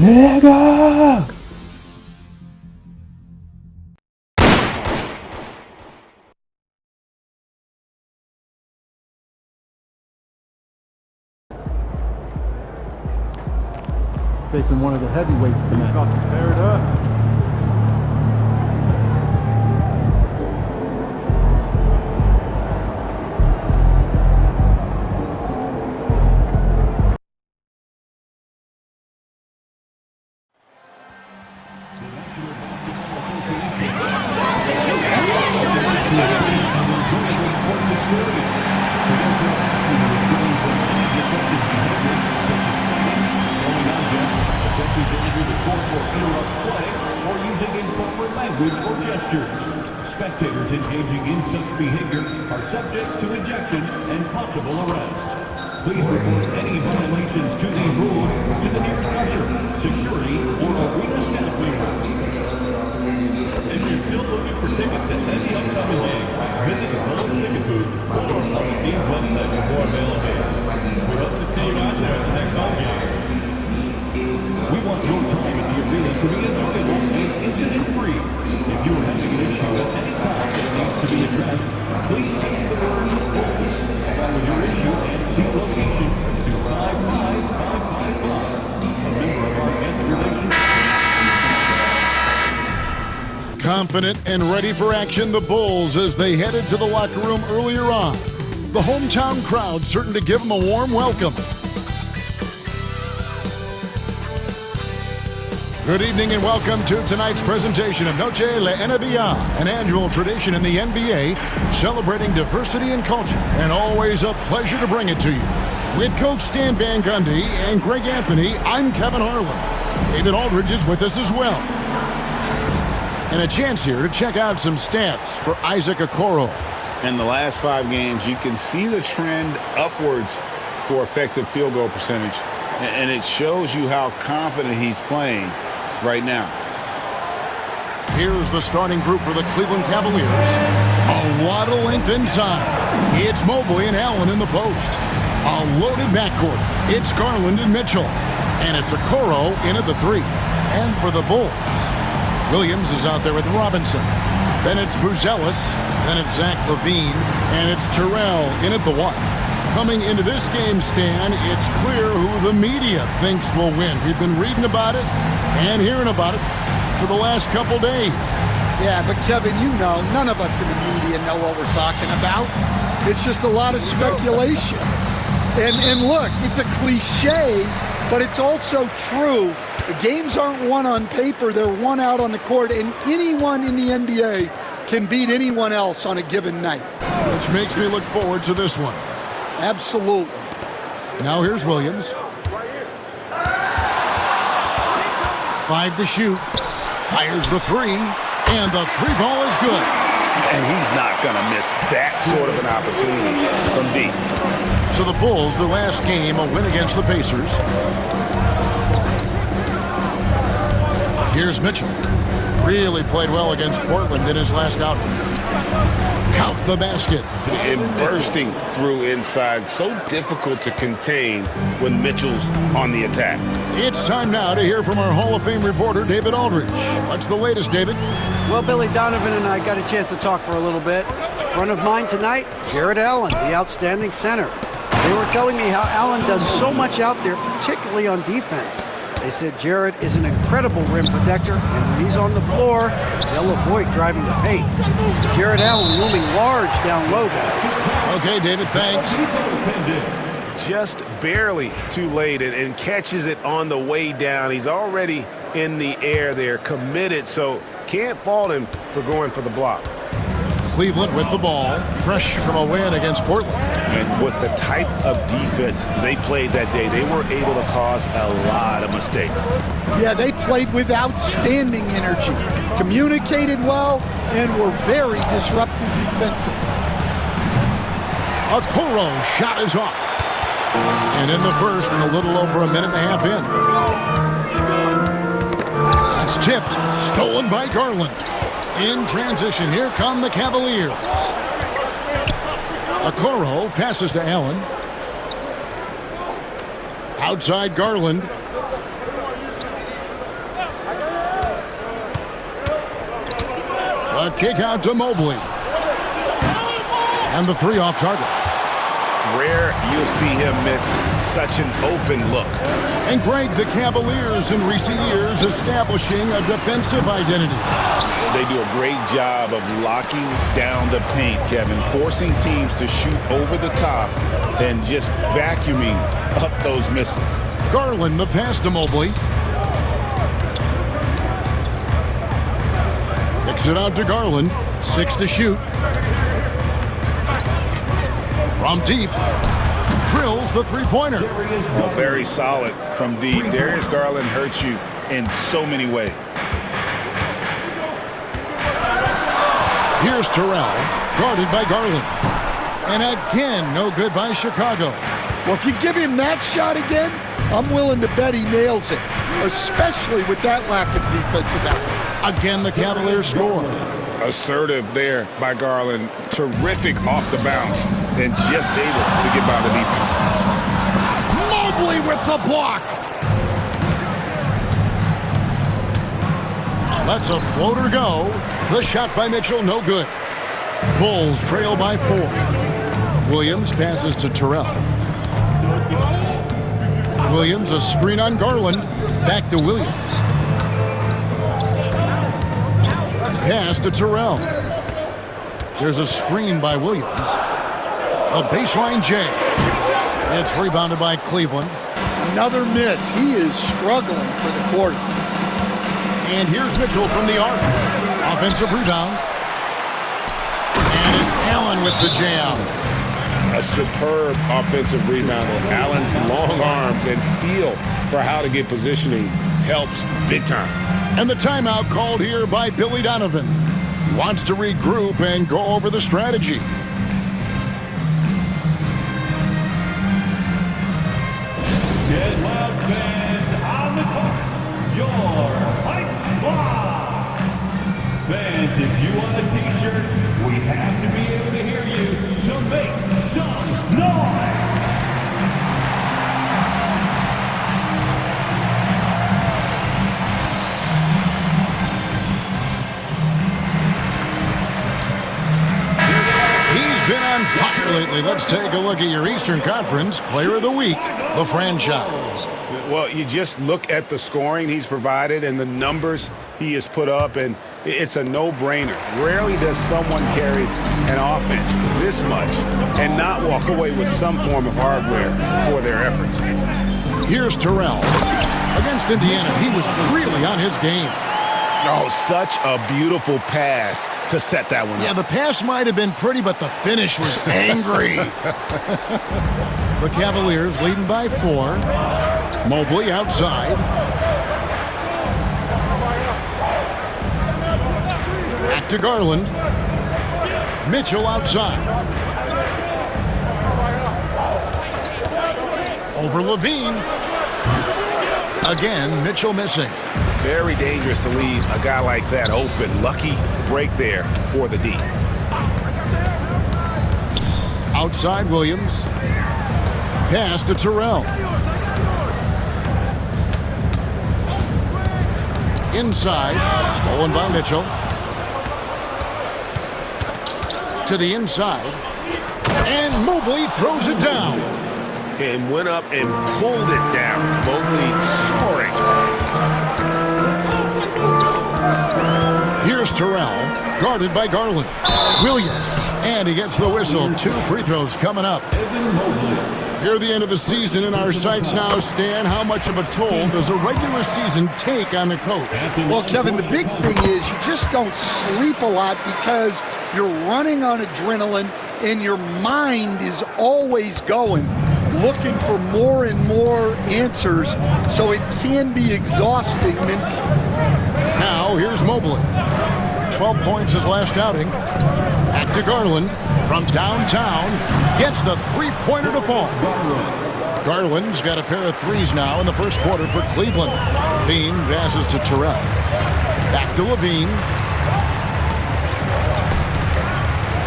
Nigga! Facing one of the heavyweights tonight. About to tear it up. Or gestures. Spectators engaging in such behavior are subject to ejection and possible arrest. Please report any violations to these rules to the nearest usher, security, or arena staff member. If you're still looking for tickets at any upcoming game, visit the Bulls ticket booth or on the team's website for more availability. We hope to see you out there at the next home game. We want your time at the arena to be enjoyable and incident-free. If you are having an issue at any time that needs to be addressed, please text the word BULLS with your issue and seat location to 55555. A member of our guest relations. Confident and ready for action, the Bulls as they headed to the locker room earlier on. The hometown crowd certain to give them a warm welcome. Good evening and welcome to tonight's presentation of Noche La NBA, an annual tradition in the NBA celebrating diversity and culture, and always a pleasure to bring it to you. With Coach Stan Van Gundy and Greg Anthony, I'm Kevin Harlan. David Aldridge is with us as well. And a chance here to check out some stats for Isaac Okoro. In the last 5 games, you can see the trend upwards for effective field goal percentage, and it shows you how confident he's playing right now. Here's the starting group for the Cleveland Cavaliers. A lot of length inside. It's Mobley and Allen in the post. A loaded backcourt. It's Garland and Mitchell. And it's Okoro in at the 3. And for the Bulls, Williams is out there with Robinson. Then it's Buzelis. Then it's Zach LaVine. And it's Terrell in at the 1. Coming into this game, Stan, it's clear who the media thinks will win. We've been reading about it and hearing about it for the last couple days. Yeah, but Kevin, you know, none of us in the media know what we're talking about. It's just a lot of speculation. And look, it's a cliche, but it's also true. The games aren't won on paper, they're won out on the court, and anyone in the NBA can beat anyone else on a given night. Which makes me look forward to this one. Absolutely. Now here's Williams. 5 to shoot. Fires the 3. And the 3 ball is good. And he's not going to miss that sort of an opportunity from deep. So the Bulls, their last game, a win against the Pacers. Here's Mitchell. Really played well against Portland in his last outing. Count the basket. And bursting through inside. So difficult to contain when Mitchell's on the attack. It's time now to hear from our Hall of Fame reporter, David Aldridge. What's the latest, David? Well, Billy Donovan and I got a chance to talk for a little bit. Front of mind tonight, Jarrett Allen, the outstanding center. They were telling me how Allen does so much out there, particularly on defense. They said Jarrett is an incredible rim protector, and when he's on the floor, they'll avoid driving the paint. Jarrett Allen looming large down low, guys. Okay, David, thanks. Just barely too late and catches it on the way down. He's already in the air there, committed, so can't fault him for going for the block. Cleveland with the ball, fresh from a win against Portland. And with the type of defense they played that day, they were able to cause a lot of mistakes. Yeah, they played with outstanding energy, communicated well, and were very disruptive defensively. Okoro shot is off. And in the first, a little over a minute and a half in. It's tipped, stolen by Garland. In transition, here come the Cavaliers. Okoro passes to Allen. Outside Garland. A kick out to Mobley. And the three off target. Rare you'll see him miss such an open look. And Greg, the Cavaliers in recent years establishing a defensive identity. They do a great job of locking down the paint, Kevin, forcing teams to shoot over the top and just vacuuming up those misses. Garland, the pass to Mobley. Kicks it out to Garland. 6 to shoot. From deep. Drills the three-pointer. Well, very solid from deep. Darius Garland hurts you in so many ways. Here's Terrell, guarded by Garland. And again, no good by Chicago. Well, if you give him that shot again, I'm willing to bet he nails it, especially with that lack of defensive effort. Again, the Cavaliers score. Assertive there by Garland. Terrific off the bounce and just able to get by the defense. Mobley with the block. Lets a floater go. The shot by Mitchell, no good. Bulls trail by 4. Williams passes to Terrell. Williams, a screen on Garland. Back to Williams. Pass to Terrell. There's a screen by Williams. A baseline J. It's rebounded by Cleveland. Another miss. He is struggling for the quarter. And here's Mitchell from the arc. Offensive rebound. And it's Allen with the jam. A superb offensive rebound. Allen's long arms and feel for how to get positioning helps big time. And the timeout called here by Billy Donovan. He wants to regroup and go over the strategy. Get loud, fans, on the court. Your Hype Squad. Fans, if you want a t-shirt, we have to be able to hear you, so make some noise. He's been on fire lately. Let's take a look at your Eastern Conference Player of the Week, the franchise. Well, you just look at the scoring he's provided and the numbers he has put up, and it's a no-brainer. Rarely does someone carry an offense this much and not walk away with some form of hardware for their efforts. Here's Terrell. Against Indiana, he was really on his game. Oh, such a beautiful pass to set that one up. Yeah, the pass might have been pretty, but the finish was angry. The Cavaliers leading by 4. Mobley outside. Back to Garland. Mitchell outside. Over Levine. Again, Mitchell missing. Very dangerous to leave a guy like that open. Lucky break there for the D. Outside Williams. Pass to Terrell. Inside. Stolen by Mitchell. To the inside. And Mobley throws it down. And went up and pulled it down. Mobley soaring. Here's Terrell, guarded by Garland. Williams, and he gets the whistle. 2 free throws coming up. Here at the end of the season in our sights now, Stan, how much of a toll does a regular season take on the coach? Well, Kevin, the big thing is you just don't sleep a lot because you're running on adrenaline and your mind is always going, looking for more and more answers, so it can be exhausting mentally. Now, here's Mobley. 12 points his last outing. Back to Garland from downtown. Gets the three-pointer to fall. Garland's got a pair of threes now in the first quarter for Cleveland. Levine passes to Terrell. Back to Levine.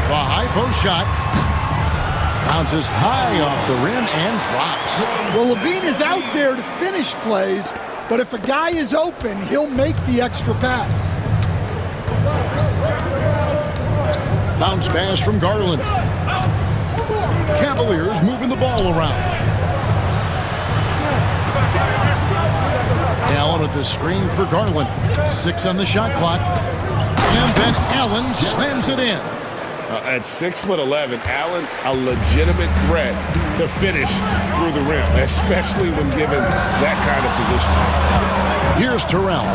The high post shot. Bounces high off the rim and drops. Well, Levine is out there to finish plays, but if a guy is open, he'll make the extra pass. Bounce pass from Garland. Cavaliers moving the ball around. Allen at the screen for Garland. 6 on the shot clock. And then Allen slams it in. At 6'11", Allen, a legitimate threat to finish through the rim, especially when given that kind of position. Here's Terrell.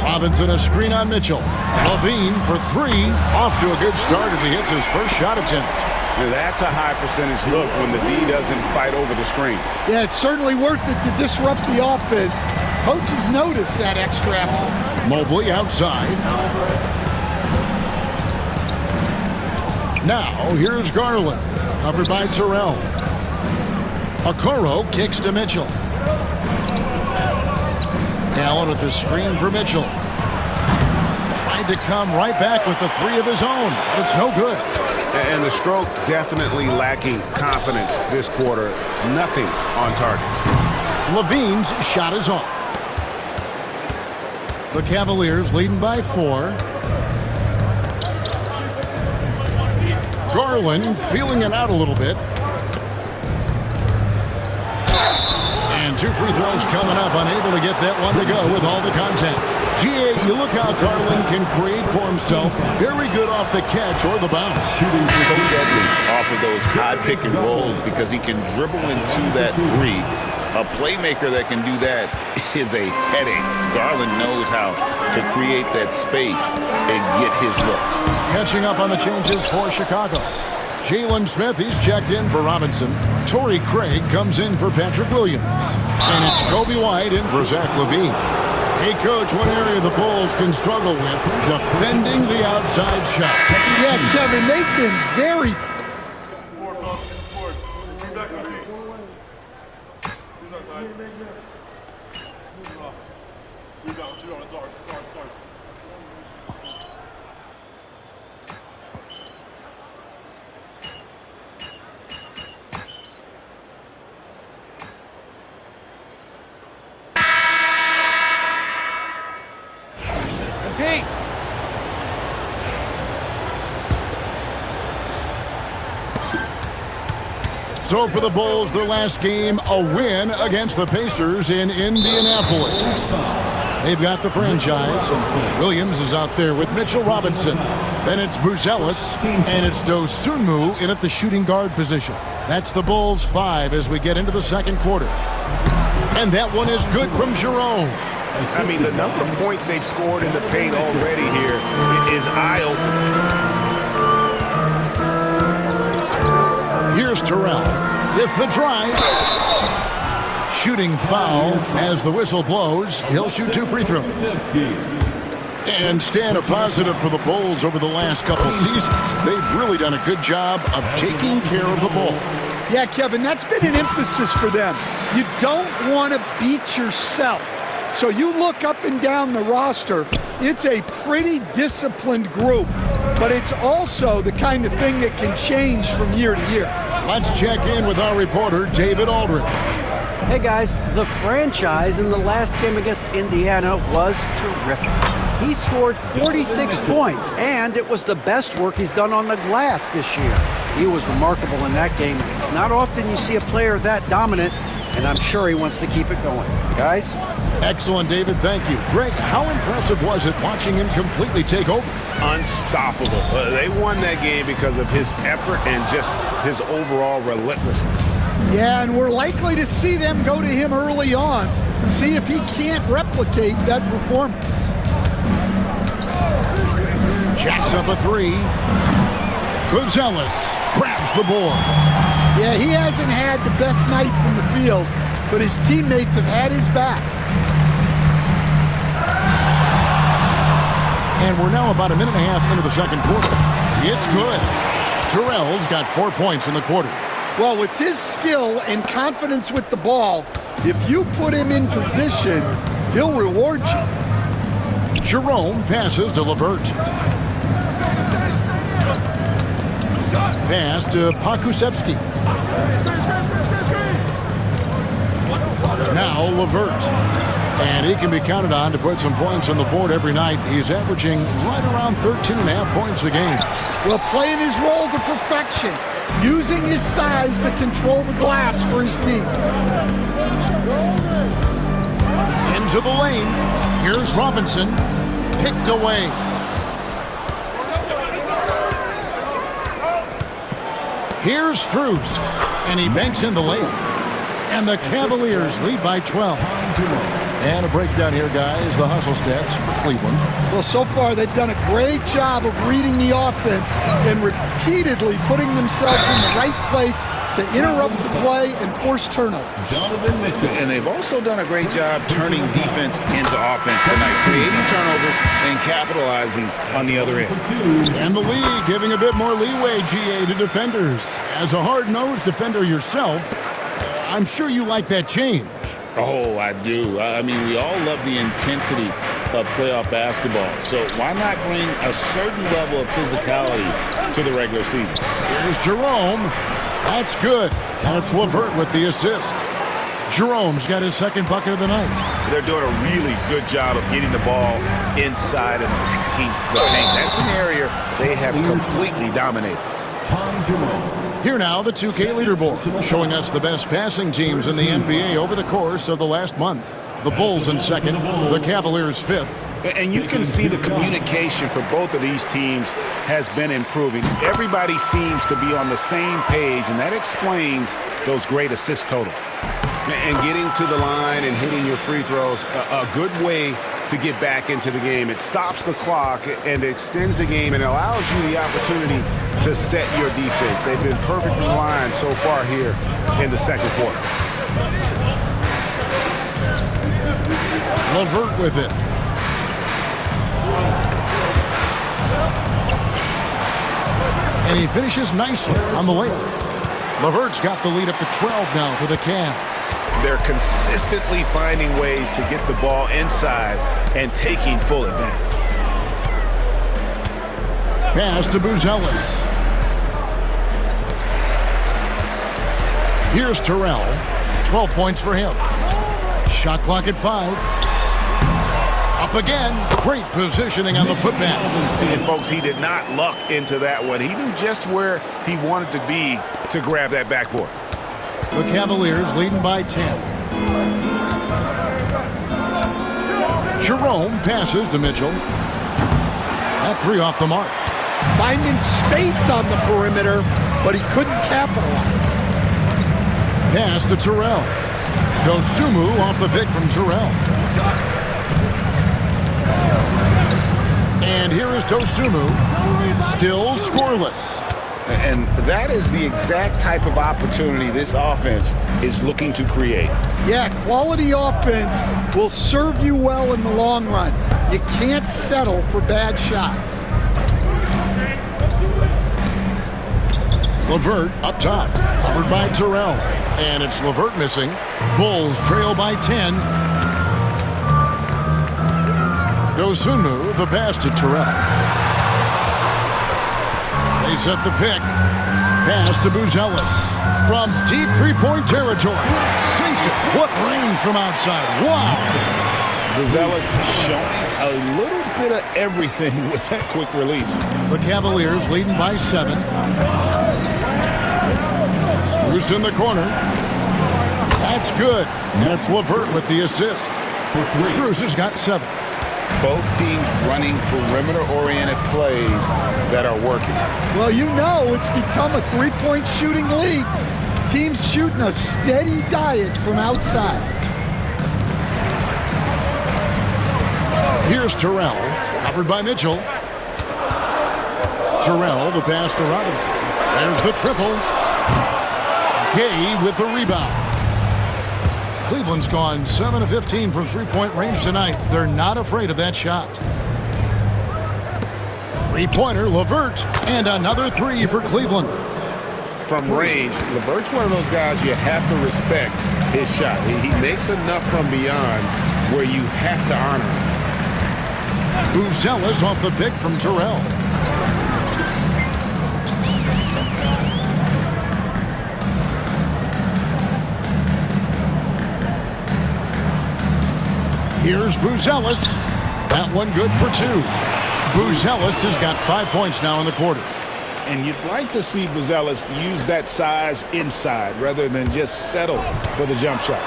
Robinson a screen on Mitchell. Levine for 3. Off to a good start as he hits his first shot attempt. Now that's a high percentage look when the D doesn't fight over the screen. Yeah, it's certainly worth it to disrupt the offense. Coaches notice that extra effort. Mobley outside. Now, here's Garland, covered by Terrell. Okoro kicks to Mitchell. Allen at the screen for Mitchell. Tried to come right back with the 3 of his own, but it's no good. And the stroke definitely lacking confidence this quarter. Nothing on target. Levine's shot is off. The Cavaliers leading by 4. Garland feeling it out a little bit. And 2 free throws coming up, unable to get that one to go with all the contact. GA, you look how Garland can create for himself. Very good off the catch or the bounce. So deadly off of those high pick and rolls because he can dribble into that 3. A playmaker that can do that is a headache. Garland knows how to create that space and get his look. Catching up on the changes for Chicago. Jalen Smith, he's checked in for Robinson. Torrey Craig comes in for Patrick Williams. And it's Kobe White in for Zach LaVine. Hey, Coach, one area the Bulls can struggle with, defending the outside shot. Yeah, Kevin, they've been very... So for the Bulls, their last game, a win against the Pacers in Indianapolis. They've got the franchise. Williams is out there with Mitchell Robinson. Then it's Buzelis, and it's Dosunmu in at the shooting guard position. That's the Bulls 5 as we get into the second quarter. And that one is good from Jerome. I mean, the number of points they've scored in the paint already here is eye-opening. Here's Terrell with the drive. Shooting foul as the whistle blows. He'll shoot 2 free throws. And stand a positive for the Bulls over the last couple seasons. They've really done a good job of taking care of the ball. Yeah, Kevin, that's been an emphasis for them. You don't want to beat yourself. So you look up and down the roster, it's a pretty disciplined group, but it's also the kind of thing that can change from year to year. Let's check in with our reporter, David Aldridge. Hey guys, the franchise in the last game against Indiana was terrific. He scored 46 points, and it was the best work he's done on the glass this year. He was remarkable in that game. It's not often you see a player that dominant, and I'm sure he wants to keep it going. Guys? Excellent, David. Thank you. Greg, how impressive was it watching him completely take over? Unstoppable. They won that game because of his effort and just his overall relentlessness. Yeah, and we're likely to see them go to him early on, see if he can't replicate that performance. Jacks up a 3. Buzelis grabs the board. Yeah, he hasn't had the best night from the field, but his teammates have had his back. And we're now about a minute and a half into the second quarter. It's good. Terrell's got 4 points in the quarter. Well, with his skill and confidence with the ball, if you put him in position, he'll reward you. Jerome passes to LeVert. Pass to Pakusevsky. Now LeVert. And he can be counted on to put some points on the board every night. He's averaging right around 13.5 points a game. Well, playing his role to perfection, using his size to control the glass for his team. Into the lane. Here's Robinson. Picked away. Here's Strus. And he banks in the layup. And the Cavaliers lead by 12. And a breakdown here, guys. The hustle stats for Cleveland. Well, so far they've done a great job of reading the offense and repeatedly putting themselves in the right place to interrupt the play and force turnovers. And they've also done a great job turning defense into offense tonight, creating turnovers and capitalizing on the other end. And the league giving a bit more leeway, GA, to defenders. As a hard-nosed defender yourself, I'm sure you like that change. Oh, I do. I mean, we all love the intensity of playoff basketball. So why not bring a certain level of physicality to the regular season? Here's Jerome. That's good. And it's LeVert with the assist. Jerome's got his second bucket of the night. They're doing a really good job of getting the ball inside and attacking the paint. That's an area they have completely dominated. Here now, the 2K leaderboard, showing us the best passing teams in the NBA over the course of the last month. The Bulls in second, the Cavaliers fifth. And you can see the communication for both of these teams has been improving. Everybody seems to be on the same page, and that explains those great assist totals. And getting to the line and hitting your free throws, a good way to get back into the game. It stops the clock and extends the game and allows you the opportunity to set your defense. They've been perfect in the line so far here in the second quarter. LeVert with it. And he finishes nicely on the layup. LeVert's got the lead up to 12 now for the Cavs. They're consistently finding ways to get the ball inside and taking full advantage. Pass to Buzelis. Here's Terrell. 12 points for him. Shot clock at 5. Up again. Great positioning on the putback. And folks, he did not luck into that one. He knew just where he wanted to be to grab that backboard. The Cavaliers leading by 10. Jerome passes to Mitchell. That three off the mark. Finding space on the perimeter, but he couldn't capitalize. Pass to Terrell. Dosumu off the pick from Terrell. And here is Dosumu. Still scoreless. And that is the exact type of opportunity this offense is looking to create. Yeah, quality offense will serve you well in the long run. You can't settle for bad shots. LeVert up top, covered by Terrell. And it's LeVert missing. Bulls trail by 10. Dosunmu, the pass to Terrell. They set the pick. Pass to Buzelis. From deep three-point territory. Sinks it. What range from outside. Wow. Buzelis showing a little bit of everything with that quick release. The Cavaliers leading by 7. Strus in the corner. That's good. And it's LeVert with the assist. Strus has got 7. Both teams running perimeter-oriented plays that are working. Well, you know it's become a three-point shooting league. Teams shooting a steady diet from outside. Here's Terrell, covered by Mitchell. Terrell, the pass to Robinson. There's the triple. Gay with the rebound. Cleveland's gone 7 of 15 from three-point range tonight. They're not afraid of that shot. Three-pointer, LeVert, and another three for Cleveland. From range, LeVert's one of those guys you have to respect his shot. He makes enough from beyond where you have to honor him. Buzelis off the pick from Terrell. Here's Buzelis. That one good for 2. Buzelis has got 5 points now in the quarter. And you'd like to see Buzelis use that size inside rather than just settle for the jump shot.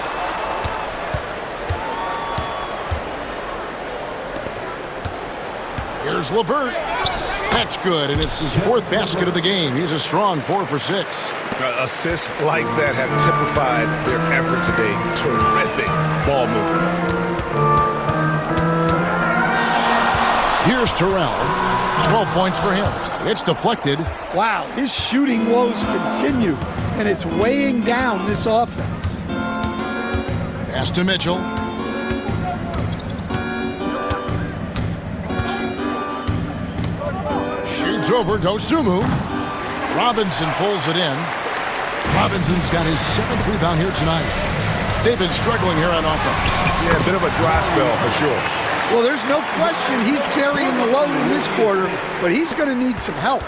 Here's LeVert. That's good, and it's his 4th basket of the game. He's a strong 4 for 6. Assists like that have typified their effort today. Terrific ball movement. Here's Terrell. 12 points for him. It's deflected. Wow, his shooting woes continue, and it's weighing down this offense. Pass to Mitchell. Shoots over Dosumu. Robinson pulls it in. Robinson's got his 7th rebound here tonight. They've been struggling here on offense. Yeah, a bit of a dry spell for sure. Well, there's no question he's carrying the load in this quarter, but he's going to need some help.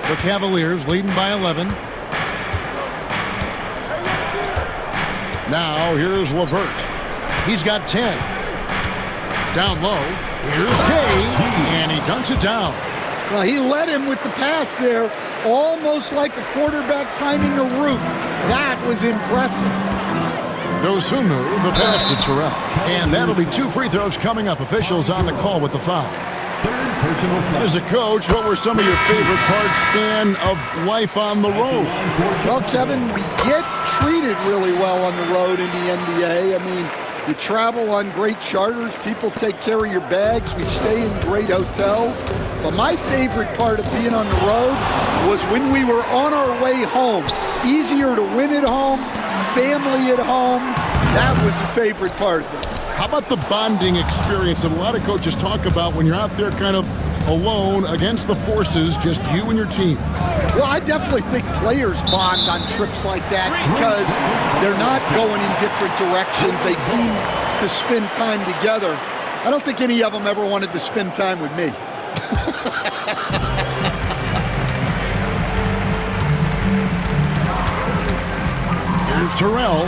The Cavaliers leading by 11. Now here's LeVert. He's got 10. Down low. Here's Kay, and he dunks it down. Well, he led him with the pass there, almost like a quarterback timing a route. That was impressive. Dosumu, the pass to Terrell. And that'll be 2 free throws coming up. Officials on the call with the foul. As a coach, what were some of your favorite parts, Stan, of life on the road? Well, Kevin, we get treated really well on the road in the NBA. I mean, you travel on great charters. People take care of your bags. We stay in great hotels. But my favorite part of being on the road was when we were on our way home. Easier to win at home, family at home. That was the favorite part of it. How about the bonding experience that a lot of coaches talk about when you're out there kind of alone against the forces, just you and your team? Well, I definitely think players bond on trips like that because they're not going in different directions. They team to spend time together. I don't think any of them ever wanted to spend time with me. Here's Terrell.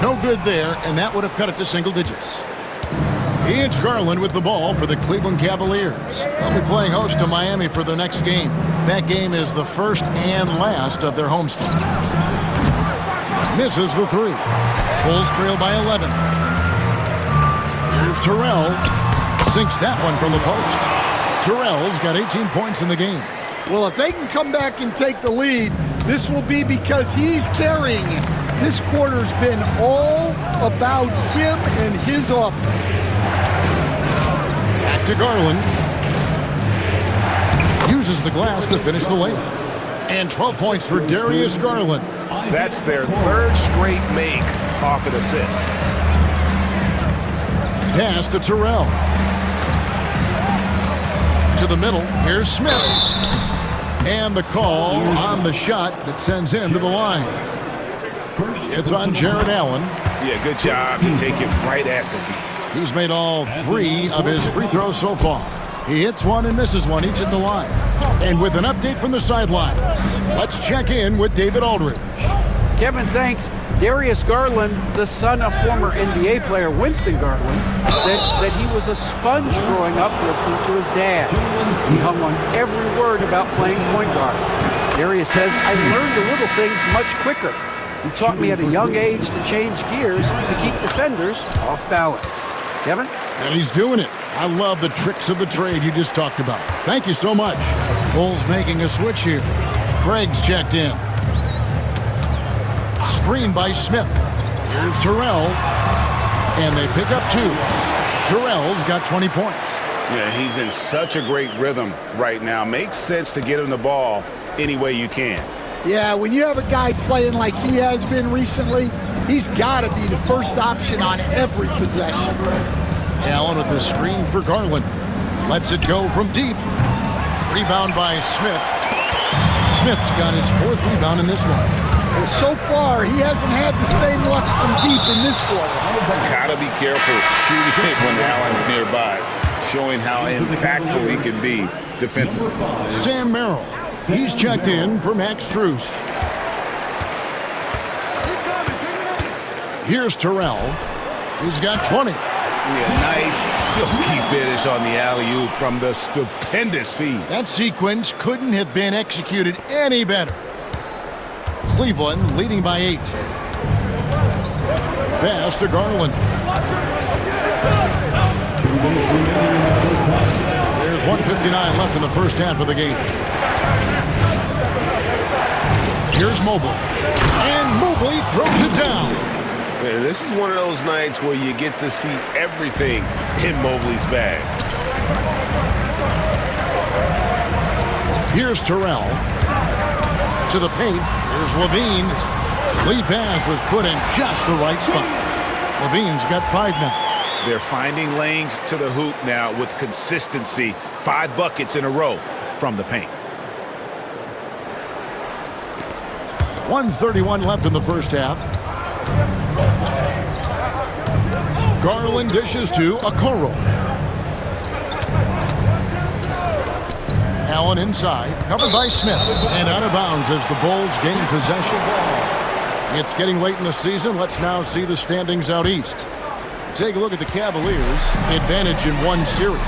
No good there, and that would have cut it to single digits. It's Garland with the ball for the Cleveland Cavaliers. They'll be playing host to Miami for the next game. That game is the first and last of their homestand. Misses the 3. Bulls trail by 11. Here's Terrell. Sinks that one from the post. Terrell's got 18 points in the game. Well, if they can come back and take the lead, this will be because he's carrying it. This quarter's been all about him and his offense. Back to Garland. Uses the glass to finish the layup. And 12 points for Darius Garland. That's their 3rd straight make off an assist. Pass to Terrell. To the middle. Here's Smith. And the call on the shot that sends him to the line. It's on Jared Allen. Yeah, good job to take it right at the D. He's made all 3 of his free throws so far. He hits one and misses one, each at the line. And with an update from the sidelines, let's check in with David Aldridge. Kevin, thanks. Darius Garland, the son of former NBA player Winston Garland, said that he was a sponge growing up listening to his dad. He hung on every word about playing point guard. Darius says, I learned the little things much quicker. He taught me at a young age to change gears to keep defenders off balance. Kevin? And he's doing it. I love the tricks of the trade you just talked about. Thank you so much. Bulls making a switch here. Craig's checked in. Screen by Smith. Here's Terrell. And they pick up 2. Terrell's got 20 points. Yeah, he's in such a great rhythm right now. Makes sense to get him the ball any way you can. Yeah, when you have a guy playing like he has been recently, he's got to be the first option on every possession. Allen with the screen for Garland. Lets it go from deep. Rebound by Smith. Smith's got his 4th rebound in this one. Well, so far, he hasn't had the same luck from deep in this quarter. Gotta be careful shooting it when Allen's nearby, showing how impactful he can be defensively. Sam Merrill. He's checked in for Max Strus. Here's Terrell. He's got 20. Yeah, nice silky finish on the alley-oop from the stupendous feed. That sequence couldn't have been executed any better. Cleveland leading by 8. Pass to Garland. There's 1:59 left in the first half of the game. Here's Mobley. And Mobley throws it down. Man, this is one of those nights where you get to see everything in Mobley's bag. Here's Terrell. To the paint. Here's Levine. Lead pass was put in just the right spot. Levine's got 5 now. They're finding lanes to the hoop now with consistency. 5 buckets in a row from the paint. 1:31 left in the first half. Garland dishes to Okoro. Allen inside, covered by Smith, and out of bounds as the Bulls gain possession. It's getting late in the season. Let's now see the standings out east. Take a look at the Cavaliers, advantage in 1 series.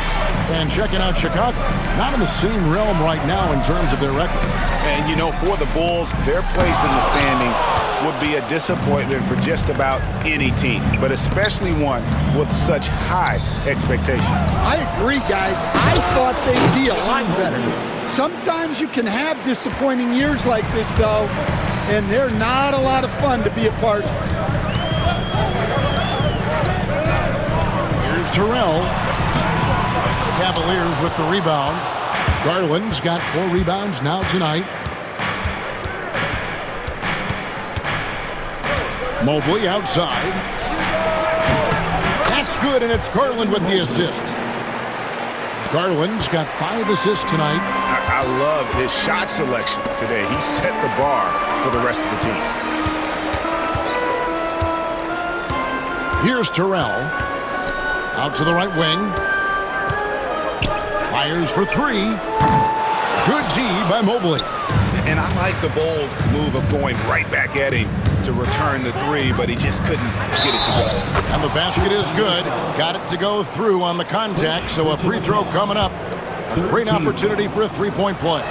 And checking out Chicago, not in the same realm right now in terms of their record. And, you know, for the Bulls, their place in the standings would be a disappointment for just about any team, but especially one with such high expectations. I agree, guys. I thought they'd be a lot better. Sometimes you can have disappointing years like this, though, and they're not a lot of fun to be a part of. Here's Terrell. Cavaliers with the rebound. Garland's got 4 rebounds now tonight. Mobley outside. That's good, and it's Garland with the assist. Garland's got 5 assists tonight. I love his shot selection today. He set the bar for the rest of the team. Here's Terrell. Out to the right wing. Fires for 3. Good D by Mobley. And I like the bold move of going right back at him to return the 3, but he just couldn't get it to go. And the basket is good. Got it to go through on the contact, so a free throw coming up. A great opportunity for a 3-point play.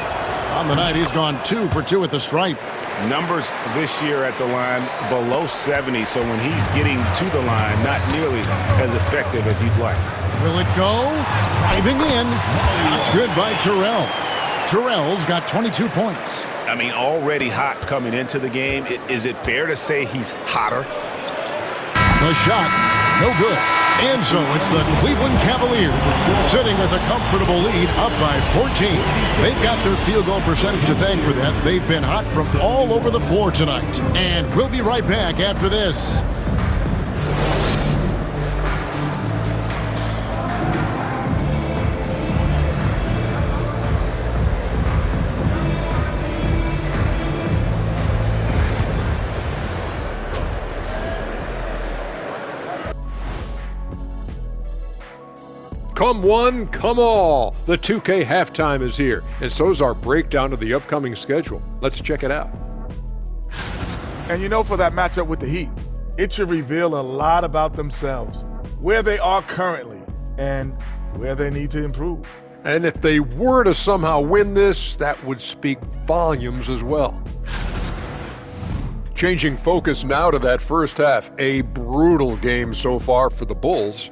On the night, he's gone 2 for 2 at the stripe. Numbers this year at the line below 70, so when he's getting to the line, not nearly as effective as you'd like. Will it go? Driving in. It's good by Terrell. Terrell's got 22 points. I mean, already hot coming into the game. Is it fair to say he's hotter? The shot, no good. And so it's the Cleveland Cavaliers sitting with a comfortable lead up by 14. They've got their field goal percentage to thank for that. They've been hot from all over the floor tonight. And we'll be right back after this. Come one, come all. The 2K halftime is here, and so is our breakdown of the upcoming schedule. Let's check it out. And you know, for that matchup with the Heat, it should reveal a lot about themselves, where they are currently, and where they need to improve. And if they were to somehow win this, that would speak volumes as well. Changing focus now to that first half. A brutal game so far for the Bulls.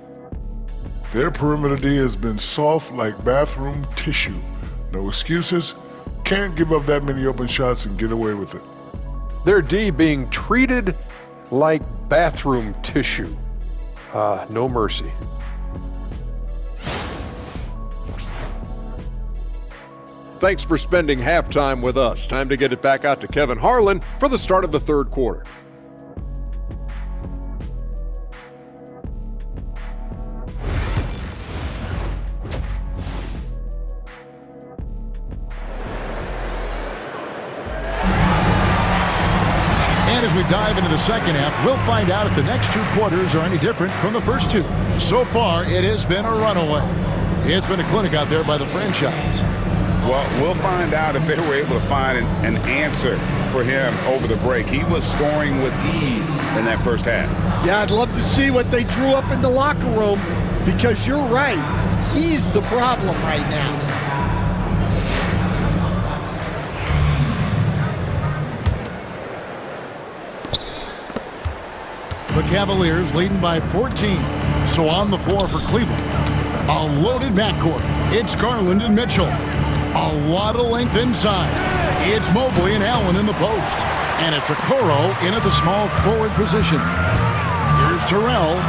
Their perimeter D has been soft like bathroom tissue. No excuses. Can't give up that many open shots and get away with it. Their D being treated like bathroom tissue. No mercy. Thanks for spending halftime with us. Time to get it back out to Kevin Harlan for the start of the third quarter. And as we dive into the second half, we'll find out if the next 2 quarters are any different from the first 2. So far, it has been a runaway. It's been a clinic out there by the franchise. Well, we'll find out if they were able to find an answer for him over the break. He was scoring with ease in that first half. Yeah, I'd love to see what they drew up in the locker room, because you're right. He's the problem right now. The Cavaliers leading by 14. So on the floor for Cleveland. A loaded backcourt. It's Garland and Mitchell. A lot of length inside. It's Mobley and Allen in the post. And it's Okoro in at the small forward position. Here's Terrell.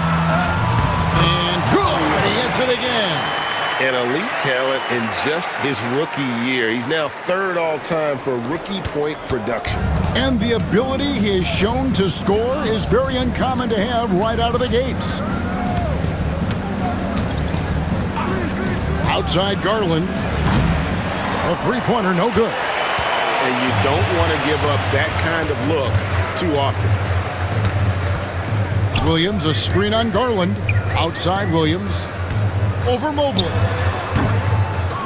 And good! He hits it again. An elite talent in just his rookie year. He's now third all-time for rookie point production. And the ability he has shown to score is very uncommon to have right out of the gates. Outside Garland. A three-pointer, no good. And you don't want to give up that kind of look too often. Williams, a screen on Garland. Outside Williams. Over Mobley.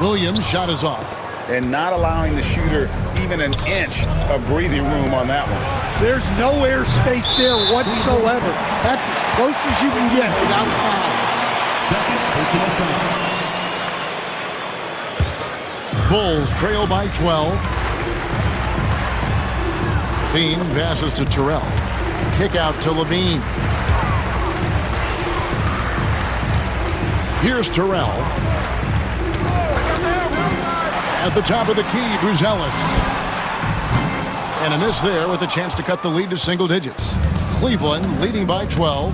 Williams' shot is off. And not allowing the shooter even an inch of breathing room on that one. There's no air space there whatsoever. That's as close as you can get without foul. Bulls trail by 12. Bean passes to Terrell. Kick out to Levine. Here's Terrell. At the top of the key, Buzelis. And a miss there with a chance to cut the lead to single digits. Cleveland leading by 12.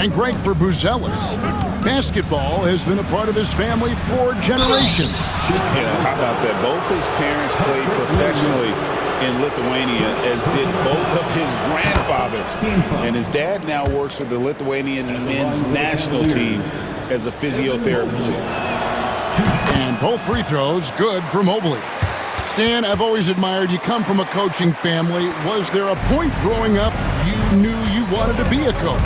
And great for Buzelis. Basketball has been a part of his family for generations. Yeah, how about that? Both his parents played professionally in Lithuania, as did both of his grandfathers. And his dad now works with the Lithuanian men's national team as a physiotherapist. And both free throws good for Mobley. Stan, I've always admired you come from a coaching family. Was there a point growing up you knew you wanted to be a coach?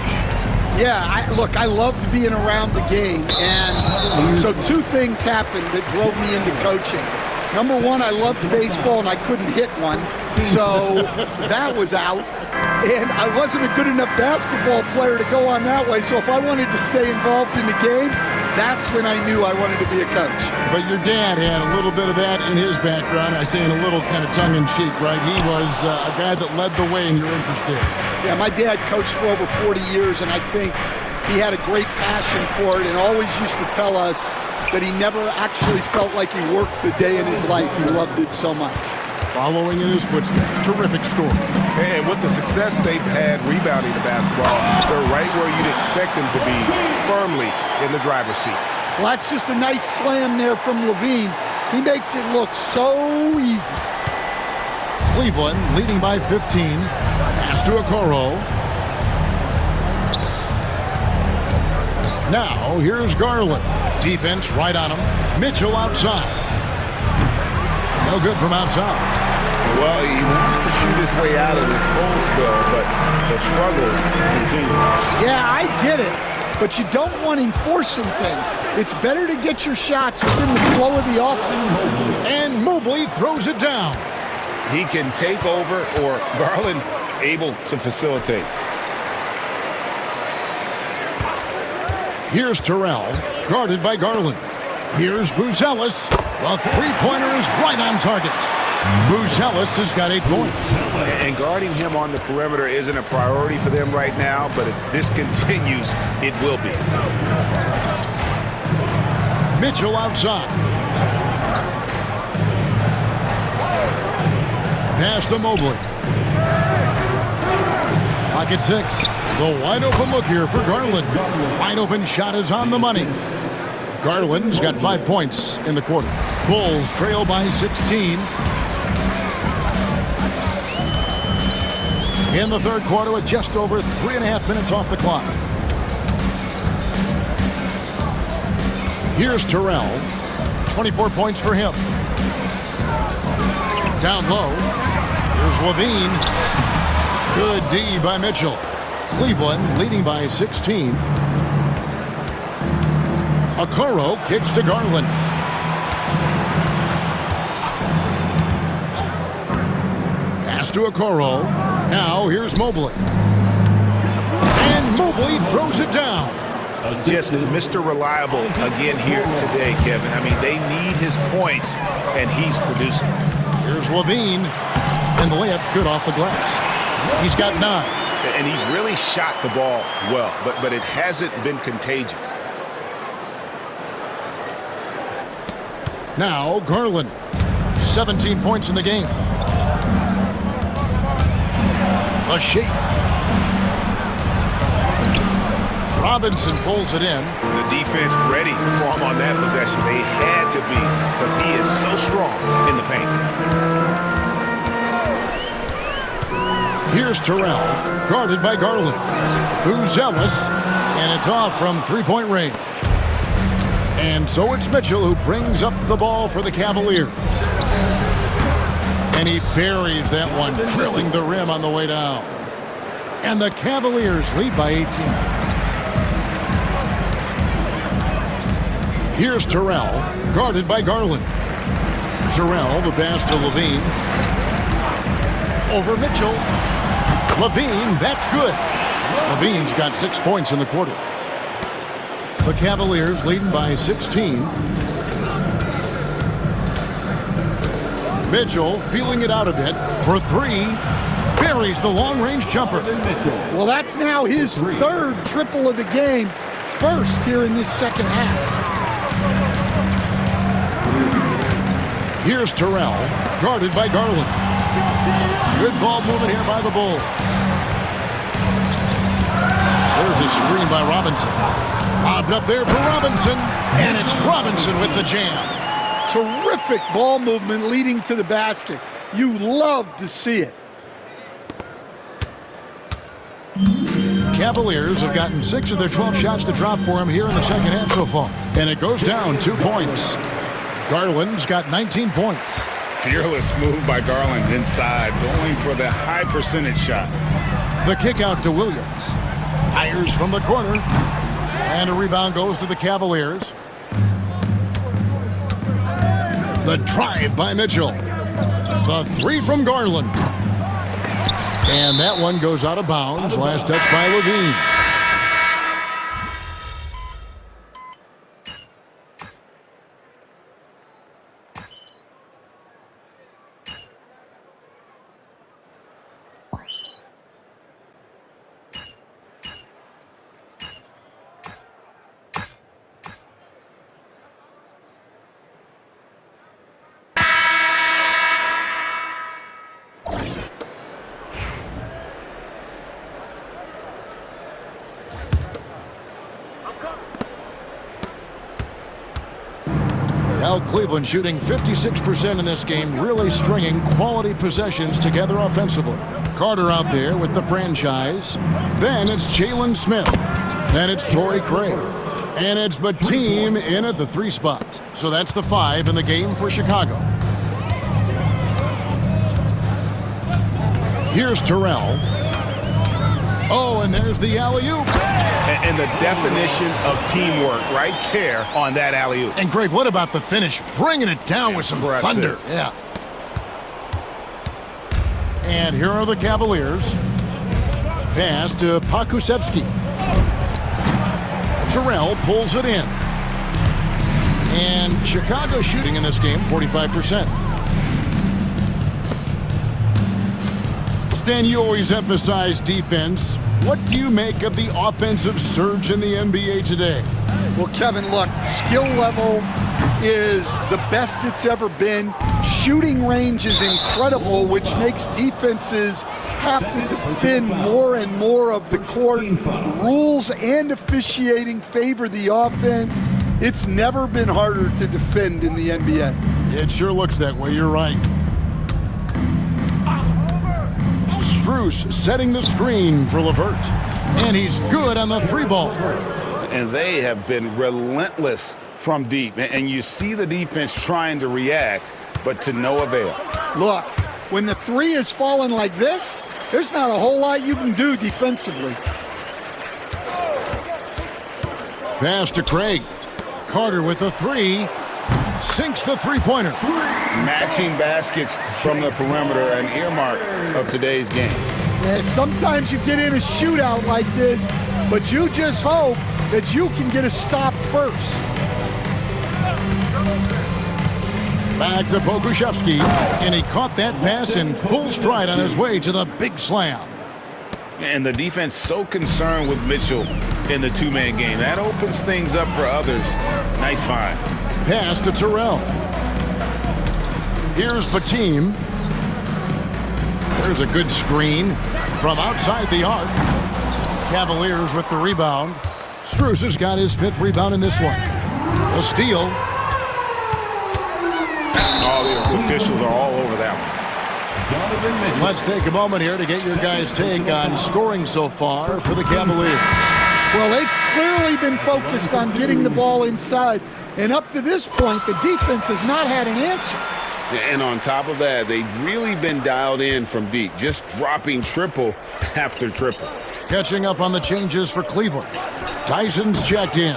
Yeah, I loved being around the game. And so two things happened that drove me into coaching. Number one, I loved baseball and I couldn't hit one. So that was out. And I wasn't a good enough basketball player to go on that way. So if I wanted to stay involved in the game, that's when I knew I wanted to be a coach. But your dad had a little bit of that in his background. I say in a little kind of tongue-in-cheek, right? He was a guy that led the way in your interest there. Yeah, my dad coached for over 40 years, and I think he had a great passion for it and always used to tell us that he never actually felt like he worked the day in his life. He loved it so much. Following in his footsteps, terrific story. And with the success they've had rebounding the basketball, they're right where you'd expect them to be, firmly in the driver's seat. Well, that's just a nice slam there from Levine. He makes it look so easy. Cleveland leading by 15. Pass to Okoro. Now, here's Garland. Defense right on him. Mitchell outside. No good from outside. Well, he wants to shoot his way out of this goal spill, but the struggles continue. Yeah, I get it, but you don't want him forcing things. It's better to get your shots within the flow of the offense. And Mobley throws it down. He can take over, or Garland able to facilitate. Here's Terrell, guarded by Garland. Here's Buzelis. The three-pointer is right on target. Buzelis has got 8 points. And guarding him on the perimeter isn't a priority for them right now, but if this continues, it will be. Mitchell outside. Pass to Mobley. Pocket 6. The wide open look here for Garland. Wide open shot is on the money. Garland's got 5 points in the quarter. Bulls trail by 16. In the third quarter with just over 3.5 minutes off the clock. Here's Terrell. 24 points for him. Down low. Here's Levine. Good D by Mitchell. Cleveland leading by 16. Okoro kicks to Garland. pass to Okoro. Now here's Mobley. And Mobley throws it down. Just Mr. Reliable again here today, Kevin. I mean, they need his points, and he's producing. Here's Levine. And the layup's good off the glass. He's got 9. And he's really shot the ball well, but it hasn't been contagious. Now Garland. 17 points in the game. A shake. Robinson pulls it in. The defense ready for him on that possession. They had to be because he is so strong in the paint. Here's Terrell, guarded by Garland, who's zealous, and it's off from three-point range. And so it's Mitchell who brings up the ball for the Cavaliers. And he buries that one, drilling the rim on the way down. And the Cavaliers lead by 18. Here's Terrell, guarded by Garland. Terrell, the pass to Levine. Over Mitchell. Levine, that's good. Levine's got 6 points in the quarter. The Cavaliers leading by 16. Mitchell feeling it out a bit for 3. Buries the long-range jumper. Well, that's now his 3rd triple of the game. First here in this second half. Here's Terrell, guarded by Garland. Good ball movement here by the Bulls. There's a screen by Robinson. Lobbed up there for Robinson, and it's Robinson with the jam. Terrific ball movement leading to the basket. You love to see it. Cavaliers have gotten 6 of their 12 shots to drop for him here in the second half so far. And it goes down 2 points. Garland's got 19 points. Fearless move by Garland inside, going for the high percentage shot. The kick out to Williams. Fires from the corner. And a rebound goes to the Cavaliers. The drive by Mitchell. The 3 from Garland. And that one goes out of bounds. Last touch by Levine. Cleveland shooting 56% in this game, really stringing quality possessions together offensively. Carter out there with the franchise. Then it's Jalen Smith. Then it's Torrey Craig. And it's Bateem in at the 3 spot. So that's the 5 in the game for Chicago. Here's Terrell. Oh, and there's the alley-oop. And the definition of teamwork right there on that alley-oop. And Greg, what about the finish? Bringing it down with some thunder. Yeah. And here are the Cavaliers. Pass to Pakusevsky. Terrell pulls it in. And Chicago shooting in this game 45%. Stan, you always emphasize defense. What do you make of the offensive surge in the NBA today? Well, Kevin, look, skill level is the best it's ever been. Shooting range is incredible, which makes defenses have to defend more and more of the court. Rules and officiating favor the offense. It's never been harder to defend in the NBA. It sure looks that way. You're right. Strus setting the screen for LeVert. And he's good on the 3 ball. And they have been relentless from deep. And you see the defense trying to react, but to no avail. Look, when the 3 is falling like this, there's not a whole lot you can do defensively. Pass to Craig. Carter with the 3. sinks the three-pointer. Matching baskets from the perimeter, an earmark of today's game. Yeah, sometimes you get in a shootout like this, but you just hope that you can get a stop first. Back to Pokuševski, and he caught that pass in full stride on his way to the big slam. And the defense so concerned with Mitchell in the two-man game. That opens things up for others. Nice find. Pass to Terrell. Here's Bateem. There's a good screen from outside the arc. Cavaliers with the rebound. Strus has got his 5th rebound in this one. A steal. All the officials are all over that one. Let's take a moment here to get your guys' take on scoring so far for the Cavaliers. Well, they've clearly been focused on getting the ball inside, and up to this point, the defense has not had an answer. And on top of that, they've really been dialed in from deep, just dropping triple after triple. Catching up on the changes for Cleveland. Tyson's checked in.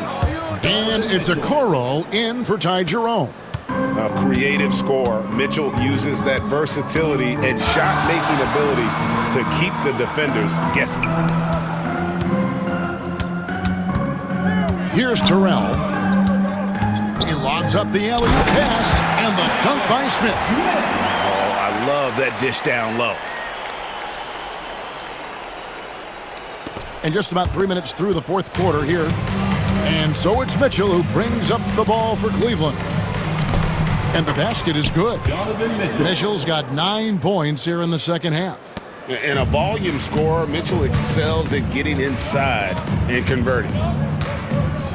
And it's a Okoro in for Ty Jerome. A creative scorer. Mitchell uses that versatility and shot-making ability to keep the defenders guessing. Here's Terrell. He lobs up the alley-oop pass, and the dunk by Smith. Oh, I love that dish down low. And just about 3 minutes through the 4th quarter here. And so it's Mitchell who brings up the ball for Cleveland. And the basket is good. Mitchell's got 9 points here in the second half. And a volume scorer, Mitchell excels at getting inside and converting.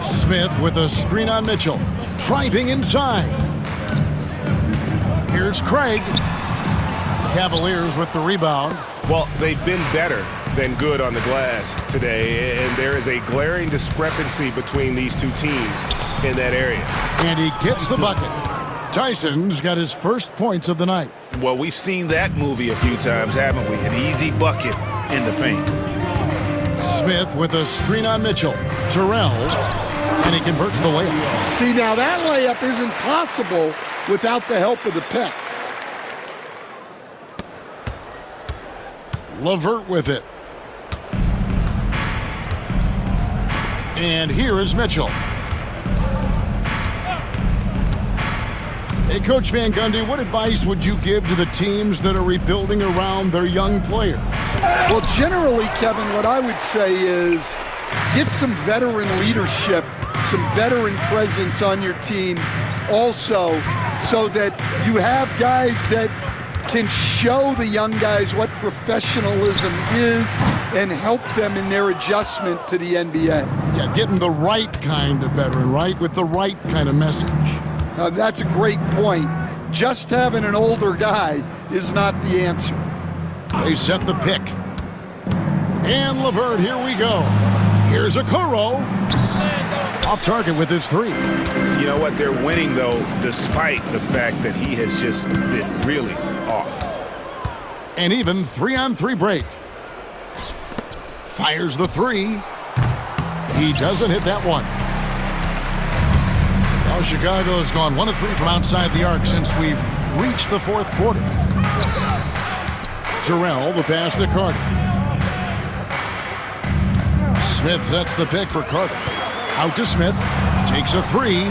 Smith with a screen on Mitchell. Driving inside. Here's Craig. Cavaliers with the rebound. Well, they've been better than good on the glass today, and there is a glaring discrepancy between these two teams in that area. And he gets the bucket. Tyson's got his first points of the night. Well, we've seen that movie a few times, haven't we? An easy bucket in the paint. Smith with a screen on Mitchell. Terrell, and he converts the layup. See, now that layup isn't possible without the help of the pick. LeVert with it. And here is Mitchell. Hey, Coach Van Gundy, what advice would you give to the teams that are rebuilding around their young players? Well, generally, Kevin, what I would say is get some veteran leadership, some veteran presence on your team also, so that you have guys that can show the young guys what professionalism is and help them in their adjustment to the NBA. Yeah, getting the right kind of veteran, right? With the right kind of message. That's a great point. Just having an older guy is not the answer. They set the pick. And LeVert, here we go. Here's Okoro. Off target with his 3. You know what? They're winning, though, despite the fact that he has just been really off. An even 3-on-3 break. Fires the 3. He doesn't hit that one. Now Chicago has gone 1 of 3 from outside the arc since we've reached the 4th quarter. Terrell, the pass to Carter. Smith sets the pick for Carter. Out to Smith. Takes a 3.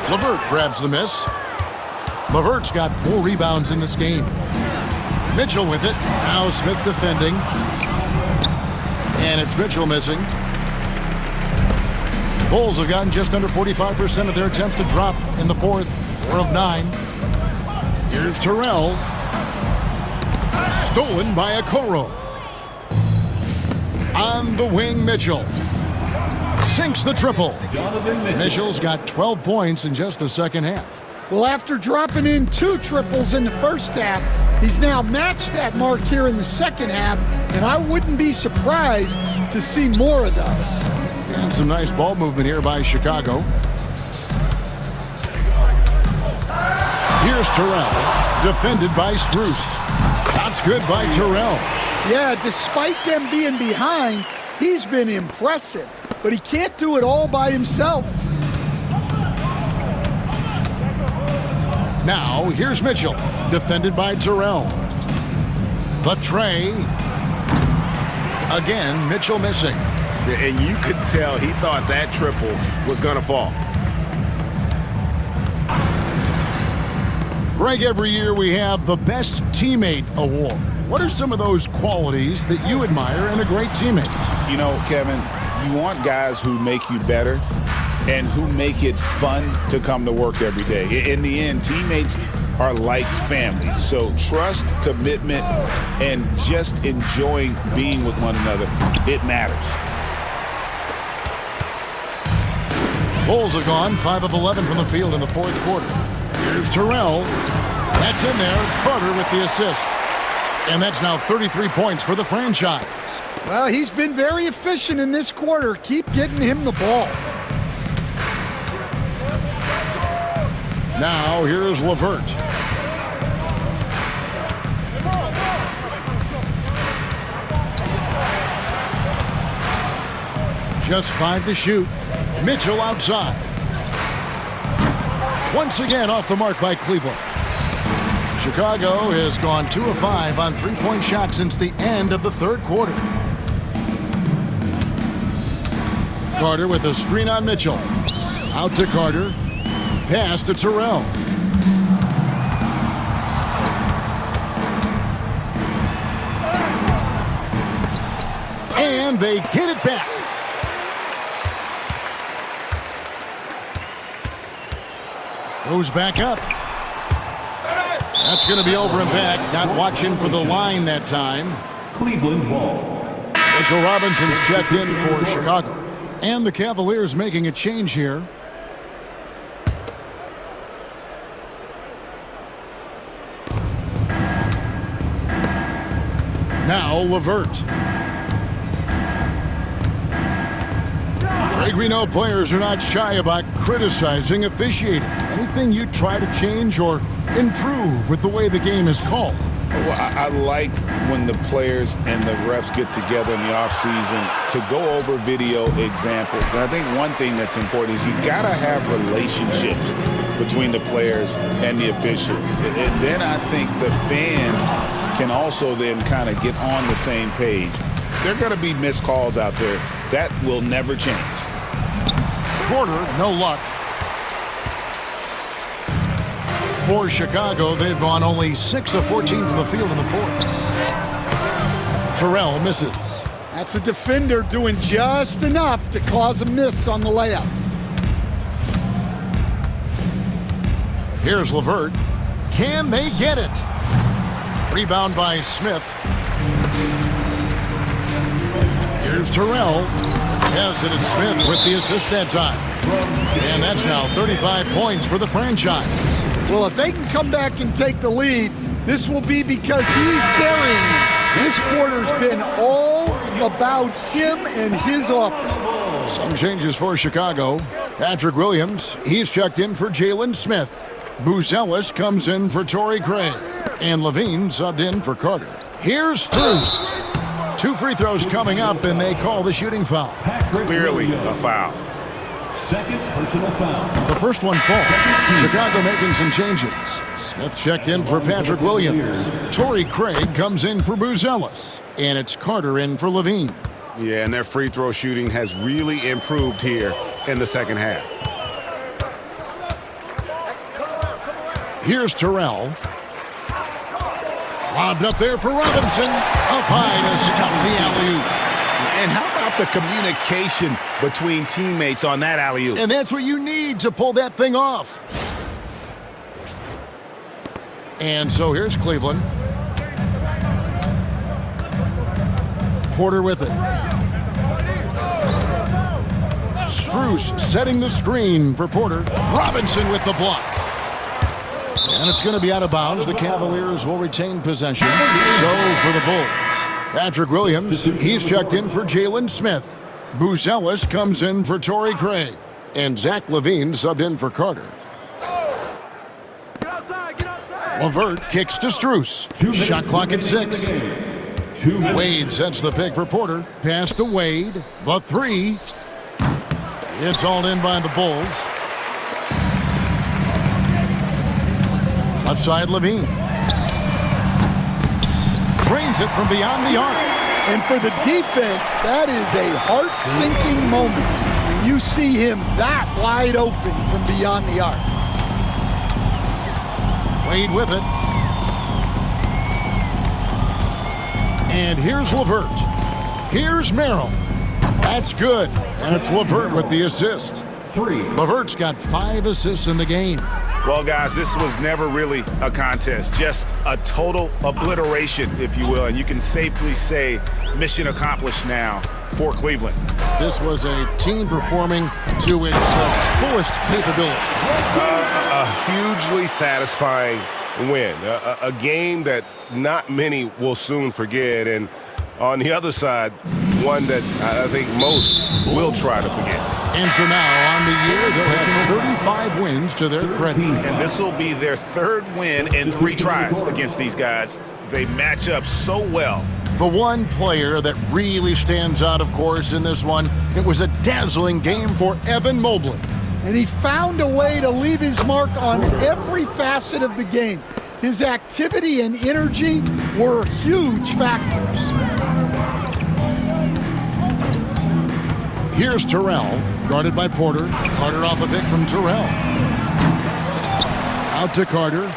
LeVert grabs the miss. LeVert's got 4 rebounds in this game. Mitchell with it. Now Smith defending. And it's Mitchell missing. Bulls have gotten just under 45% of their attempts to drop in the 4th. 4 of 9. Here's Terrell. Stolen by Okoro. On the wing, Mitchell. Sinks the triple. Mitchell's got 12 points in just the second half. Well, after dropping in 2 triples in the first half, he's now matched that mark here in the second half, and I wouldn't be surprised to see more of those. And some nice ball movement here by Chicago. Here's Terrell, defended by Strus. That's good by Terrell. Yeah, despite them being behind, he's been impressive, but he can't do it all by himself. Now, here's Mitchell, defended by Terrell. The tray. Again, Mitchell missing. And you could tell he thought that triple was going to fall. Greg, every year we have the Best Teammate Award. What are some of those qualities that you admire in a great teammate? You know, Kevin, you want guys who make you better and who make it fun to come to work every day. In the end, teammates are like family. So trust, commitment, and just enjoying being with one another, it matters. Bulls are gone, 5 of 11 from the field in the fourth quarter. Here's Terrell. That's in there. Carter with the assist. And that's now 33 points for the franchise. Well, he's been very efficient in this quarter. Keep getting him the ball. Now, here's LeVert. Just 5 to shoot. Mitchell outside. Once again off the mark by Cleveland. Chicago has gone 2 of 5 on three-point shots since the end of the third quarter. Carter with a screen on Mitchell. Out to Carter. Pass to Terrell. And they get it back. Goes back up. That's going to be over and back. Not watching for the line that time. Cleveland ball. Mitchell Robinson's checked in for Chicago. And the Cavaliers making a change here. Now LeVert. Greg, we know players are not shy about criticizing officiating. Anything you try to change or improve with the way the game is called? Well, I like when the players and the refs get together in the offseason to go over video examples. And I think one thing that's important is you got to have relationships between the players and the officials. And then I think the fans can also then kind of get on the same page. There are going to be missed calls out there. That will never change. Quarter, no luck. For Chicago, they've gone only 6 of 14 from the field in the fourth. Terrell misses. That's a defender doing just enough to cause a miss on the layup. Here's LeVert. Can they get it? Rebound by Smith. Here's Terrell. Yes, and it's Smith with the assist that time. And that's now 35 points for the franchise. Well, if they can come back and take the lead, this will be because he's carrying it. This quarter's been all about him and his offense. Some changes for Chicago. Patrick Williams, he's checked in for Jalen Smith. Booz Ellis comes in for Torrey Craig. And Levine subbed in for Carter. Here's Strus. 2 free throws coming up, and they call the shooting foul. Clearly a foul. Second personal foul. The first one falls. Chicago making some changes. Smith checked in for Patrick Williams. Torrey Craig comes in for Booz Ellis. And it's Carter in for Levine. Yeah, and their free throw shooting has really improved here in the second half. Here's Terrell. Lobbed up there for Robinson. Up high to stuff the alley-oop. And how about the communication between teammates on that alley-oop? And that's what you need to pull that thing off. And so here's Cleveland. Porter with it. Strus setting the screen for Porter. Robinson with the block. And it's going to be out of bounds. The Cavaliers will retain possession. So for the Bulls. Patrick Williams, he's checked in for Jalen Smith. Booz Ellis comes in for Torrey Craig. And Zach Levine subbed in for Carter. LeVert kicks to Strus. Shot clock at 6. Wade sets the pick for Porter. Pass to Wade. The 3. It's all in by the Bulls. Left side, Levine. Drains it from beyond the arc. And for the defense, that is a heart-sinking moment when you see him that wide open from beyond the arc. Wade with it. And here's LeVert. Here's Merrill. That's good. And it's LeVert with the assist. LeVert's got 5 assists in the game. Well, guys, this was never really a contest, just a total obliteration, if you will. And you can safely say mission accomplished now for Cleveland. This was a team performing to its fullest capability. A hugely satisfying win, a game that not many will soon forget, and on the other side, one that I think most will try to forget. And so now on the year, they'll have 35 wins to their credit. And this will be their 3rd win in 3 tries against these guys. They match up so well. The one player that really stands out, of course, in this one, it was a dazzling game for Evan Mobley. And he found a way to leave his mark on every facet of the game. His activity and energy were huge factors. Here's Terrell, guarded by Porter. Carter off a pick from Terrell. Out to Carter.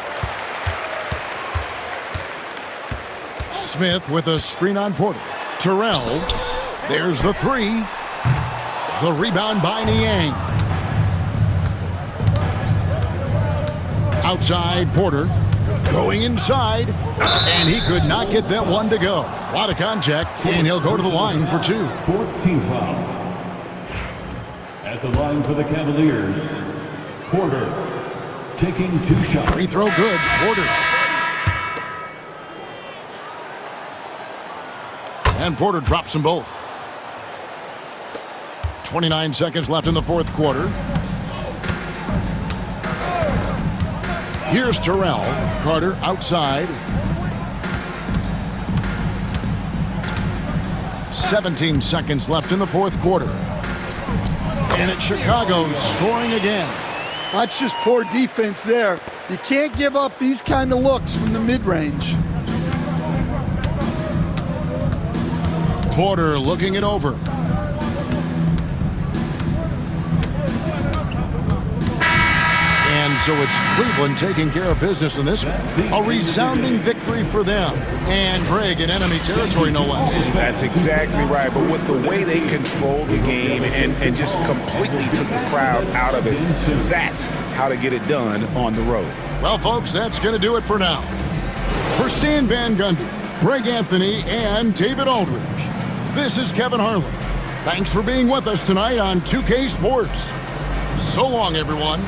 Smith with a screen on Porter. Terrell, there's the 3. The rebound by Niang. Outside, Porter. Going inside, and he could not get that one to go. A lot of contact, and he'll go to the line for 2. 4th team foul. At the line for the Cavaliers, Porter taking 2 shots. Free throw good, Porter. And Porter drops them both. 29 seconds left in the 4th quarter. Here's Terrell. Carter outside. 17 seconds left in the 4th quarter. And it's Chicago scoring again. That's just poor defense there. You can't give up these kind of looks from the mid-range. Porter looking it over. And so it's Cleveland taking care of business in this one. A resounding victory for them. And Greg in enemy territory, no less. That's exactly right. But with the way they controlled the game and just completely took the crowd out of it, that's how to get it done on the road. Well, folks, that's going to do it for now. For Stan Van Gundy, Greg Anthony, and David Aldridge, this is Kevin Harlan. Thanks for being with us tonight on 2K Sports. So long, everyone.